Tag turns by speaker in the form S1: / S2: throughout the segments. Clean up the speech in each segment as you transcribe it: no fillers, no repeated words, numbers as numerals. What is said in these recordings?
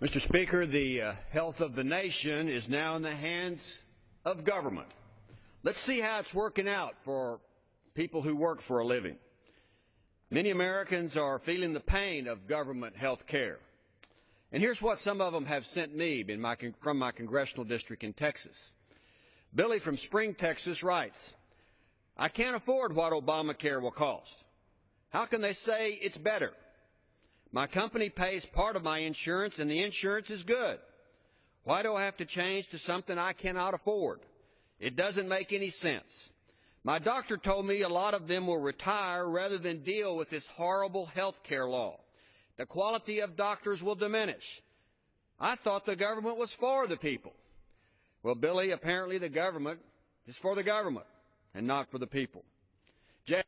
S1: Mr. Speaker, the health of the nation is now in the hands of government. Let's see how it's working out for people who work for a living. Many Americans are feeling the pain of government health care. And here's what some of them have sent me from my congressional district in Texas. Billy from Spring, Texas writes, "I can't afford what Obamacare will cost. How can they say it's better? My company pays part of my insurance, and the insurance is good. Why do I have to change to something I cannot afford? It doesn't make any sense. My doctor told me a lot of them will retire rather than deal with this horrible health care law. The quality of doctors will diminish. I thought the government was for the people." Well, Billy, apparently the government is for the government and not for the people. Jay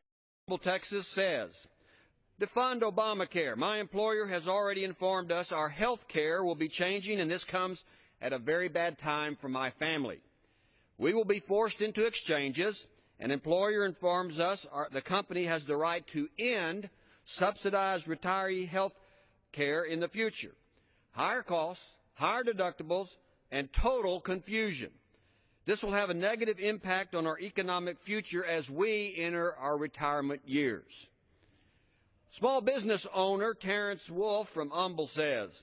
S1: from Texas says, "Defund Obamacare. My employer has already informed us our health care will be changing, and this comes at a very bad time for my family. We will be forced into exchanges. An employer informs us the company has the right to end subsidized retiree health care in the future. Higher costs, higher deductibles, and total confusion. This will have a negative impact on our economic future as we enter our retirement years." Small business owner Terrence Wolf from Humble says,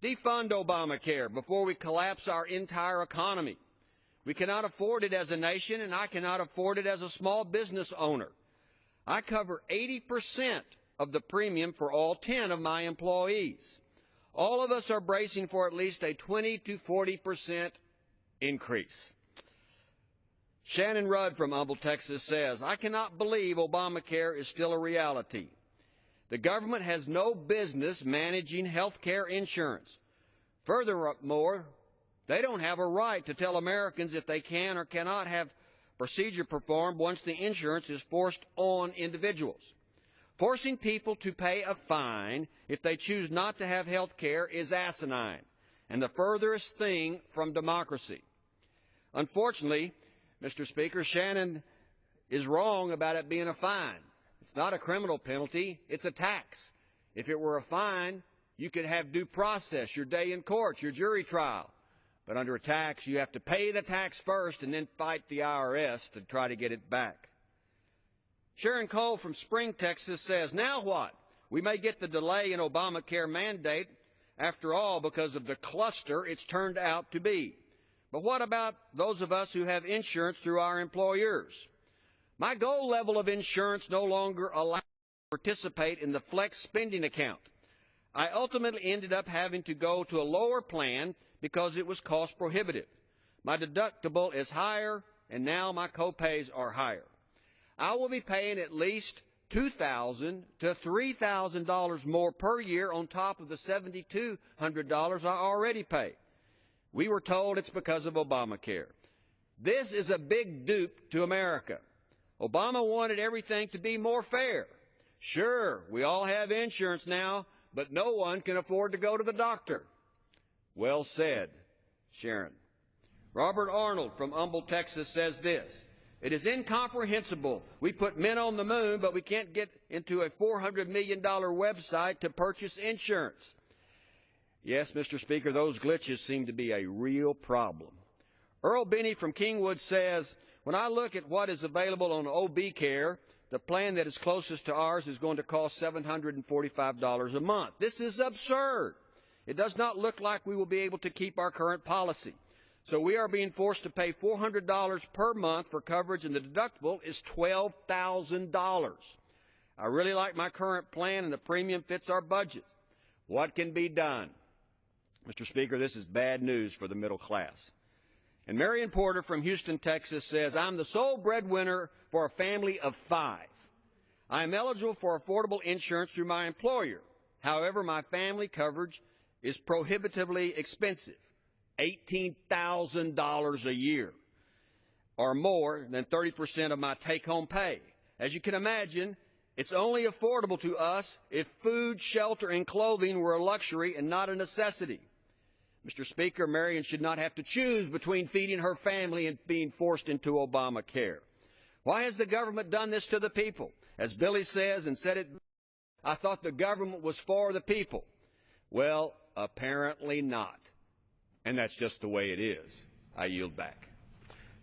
S1: "Defund Obamacare before we collapse our entire economy. We cannot afford it as a nation, and I cannot afford it as a small business owner. I cover 80% of the premium for all 10 of my employees. All of us are bracing for at least a 20 to 40% increase." Shannon Rudd from Humble, Texas says, "I cannot believe Obamacare is still a reality. The government has no business managing health care insurance. Furthermore, they don't have a right to tell Americans if they can or cannot have procedure performed once the insurance is forced on individuals. Forcing people to pay a fine if they choose not to have health care is asinine and the furthest thing from democracy." Unfortunately, Mr. Speaker, Shannon is wrong about it being a fine. It's not a criminal penalty, it's a tax. If it were a fine, you could have due process, your day in court, your jury trial. But under a tax, you have to pay the tax first and then fight the IRS to try to get it back. Sharon Cole from Spring, Texas says, "Now what? We may get the delay in Obamacare mandate after all because of the cluster it's turned out to be. But what about those of us who have insurance through our employers? My goal level of insurance no longer allows me to participate in the flex spending account. I ultimately ended up having to go to a lower plan because it was cost prohibitive. My deductible is higher, and now my co-pays are higher. I will be paying at least $2,000 to $3,000 more per year on top of the $7,200 I already pay. We were told it's because of Obamacare. This is a big dupe to America. Obama wanted everything to be more fair. Sure, we all have insurance now, but no one can afford to go to the doctor." Well said, Sharon. Robert Arnold from Humble, Texas says this, "It is incomprehensible. We put men on the moon, but we can't get into a $400 million website to purchase insurance." Yes, Mr. Speaker, those glitches seem to be a real problem. Earl Binney from Kingwood says, "When I look at what is available on Obamacare, the plan that is closest to ours is going to cost $745 a month. This is absurd. It does not look like we will be able to keep our current policy. So we are being forced to pay $400 per month for coverage, and the deductible is $12,000. I really like my current plan, and the premium fits our budget. What can be done?" Mr. Speaker, this is bad news for the middle class. And Marion Porter from Houston, Texas says, "I'm the sole breadwinner for a family of 5. I am eligible for affordable insurance through my employer. However, my family coverage is prohibitively expensive, $18,000 a year, or more than 30% of my take-home pay. As you can imagine, it's only affordable to us if food, shelter, and clothing were a luxury and not a necessity." Mr. Speaker, Marion should not have to choose between feeding her family and being forced into Obamacare. Why has the government done this to the people? As Billy says and said it, I thought the government was for the people. Well, apparently not. And that's just the way it is. I yield back.